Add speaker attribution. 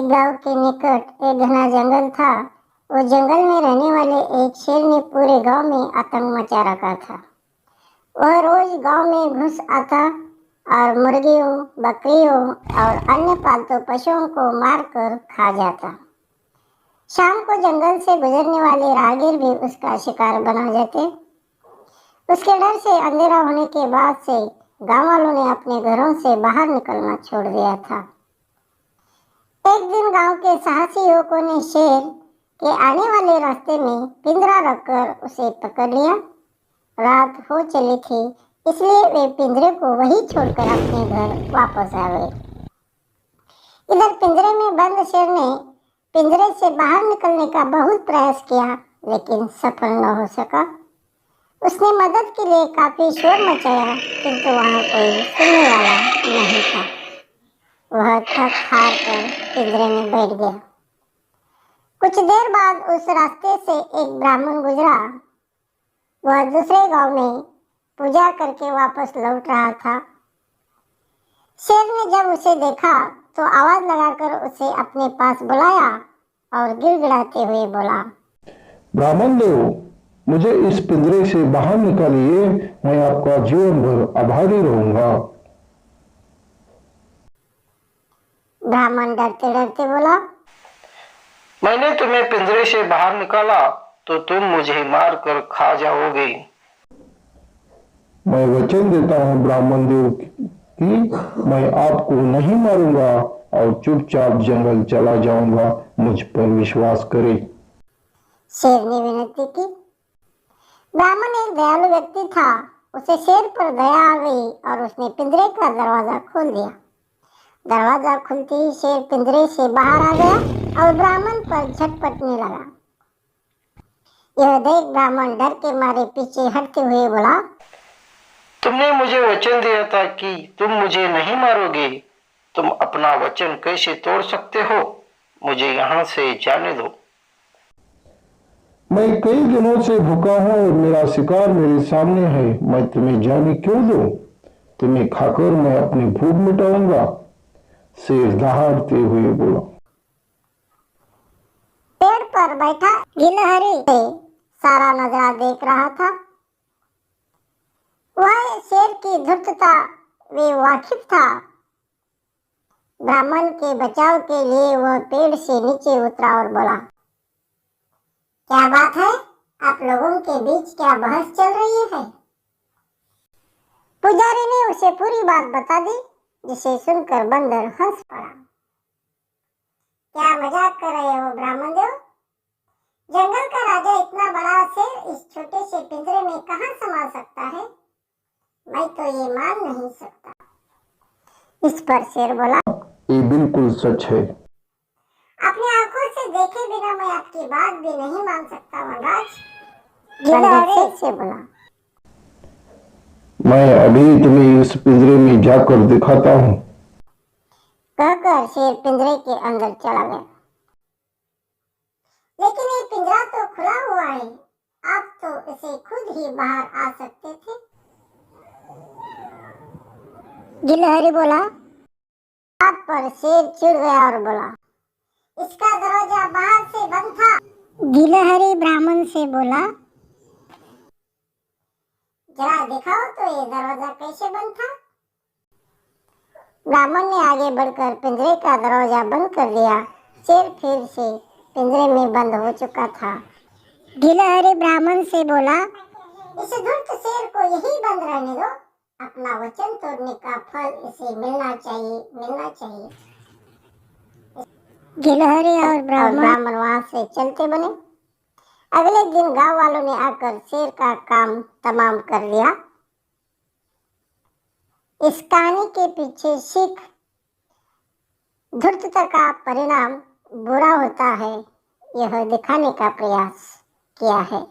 Speaker 1: गांव के निकट एक घना जंगल था। वो जंगल में रहने वाले एक शेर ने पूरे गांव में आतंक मचा रखा था। वह रोज गांव में घुस आता और मुर्गियों, बकरियों और अन्य पालतू पशुओं को मारकर खा जाता। शाम को जंगल से गुजरने वाले राहगीर भी उसका शिकार बना जाते। उसके डर से अंधेरा होने के बाद से गांव वालों ने अपने घरों से बाहर निकलना छोड़ दिया था। एक दिन गांव के साहसी युवकों ने शेर के आने वाले रास्ते में पिंजरा रखकर उसे पकड़ लिया। रात हो चली थी, इसलिए वे पिंजरे को वहीं छोड़कर अपने घर वापस आ गए। इधर पिंजरे में बंद शेर ने पिंजरे से बाहर निकलने का बहुत प्रयास किया, लेकिन सफल न हो सका। उसने मदद के लिए काफी शोर मचाया, किंतु वहां कोई सुनने वाला नहीं था। वह थक हार कर पिंजरे में बैठ गया। कुछ देर बाद उस रास्ते से एक ब्राह्मण गुजरा। वह दूसरे गांव में पूजा करके वापस लौट रहा था। शेर ने जब उसे देखा तो आवाज लगाकर उसे अपने पास बुलाया और गिड़गिड़ाते हुए बोला,
Speaker 2: ब्राह्मण देव, मुझे इस पिंजरे से बाहर निकालिए। मैं आपका जीवन भर आभारी रहूंगा।
Speaker 1: ब्राह्मण डरते डरते बोला,
Speaker 3: मैंने तुम्हें पिंजरे से बाहर निकाला तो तुम मुझे मार कर खा जाओगे।
Speaker 2: मैं वचन देता हूँ ब्राह्मण देव कि मैं आपको नहीं मारूंगा और चुपचाप जंगल चला जाऊंगा। मुझ पर विश्वास करें।
Speaker 1: शेर ने विनती की। ब्राह्मण एक दयालु व्यक्ति था। उसे शेर पर दया आ गई और उसने पिंजरे का दरवाजा खोल दिया। दरवाजा खुलते ही शेर पिंजरे से बाहर आ गया और ब्राह्मण पर झटपटने लगा। यह देख ब्राह्मण डर के मारे पीछे हटते हुए बोला,
Speaker 3: तुमने मुझे वचन दिया था कि तुम मुझे नहीं मारोगे। तुम अपना वचन कैसे तोड़ सकते हो? मुझे यहाँ से जाने दो।
Speaker 2: मैं कई दिनों से भूखा हूँ और मेरा शिकार मेरे सामने है। मैं तुम्हें जाने क्यों दूं? तुम्हें खाकर मैं अपनी भूख मिटाऊंगा। शेर दहाड़ते हुए बोला।
Speaker 1: पेड़ पर बैठा गिलहरी से सारा नजारा देख रहा था। वह शेर की धूर्तता वे वाकिफ था। ब्राह्मण के बचाव के लिए वह पेड़ से नीचे उतरा और बोला, क्या बात है? आप लोगों के बीच क्या बहस चल रही है? पुजारी ने उसे पूरी बात बता दी, जिसे सुनकर बंदर हंस पड़ा। क्या मजाक कर रहे हो ब्राह्मण देव? जंगल का राजा इतना बड़ा शेर इस छोटे से पिंजरे में कहाँ समा सकता है? मैं तो ये मान नहीं सकता। इस पर शेर बोला,
Speaker 2: ये बिल्कुल सच है।
Speaker 1: अपनी आंखों से देखे बिना मैं आपकी बात भी नहीं मान सकता वनराज। गिलहरी से बोला,
Speaker 2: मैं अभी तुम्हें इस पिंजरे में जाकर दिखाता हूँ।
Speaker 1: कहकर शेर पिंजरे के अंदर चला गया। लेकिन ये पिंजरा तो खुला हुआ है। आप तो इसे खुद ही बाहर आ सकते थे। गिलहरी बोला। बात पर शेर चिढ़ गया और बोला, इसका दरवाजा बाहर से बंद था। गिलहरी ब्राह्मण से बोला, जरा दिखाओ तो ये दरवाजा कैसे बंद था। ब्राह्मण ने आगे बढ़कर पिंजरे का दरवाजा बंद कर दिया। शेर फिर से पिंजरे में बंद हो चुका था। गिलहरी ब्राह्मण से बोला, इस धूर्त शेर को यही बंद रहने दो। अपना वचन तोड़ने का फल इसे मिलना चाहिए। गिलहरी और ब्राह्मण वहां से चलते बने। अगले दिन गांव वालों ने आकर शेर का काम तमाम कर दिया। इस कहानी के पीछे सीख, धूर्तता का परिणाम बुरा होता है, यह दिखाने का प्रयास किया है।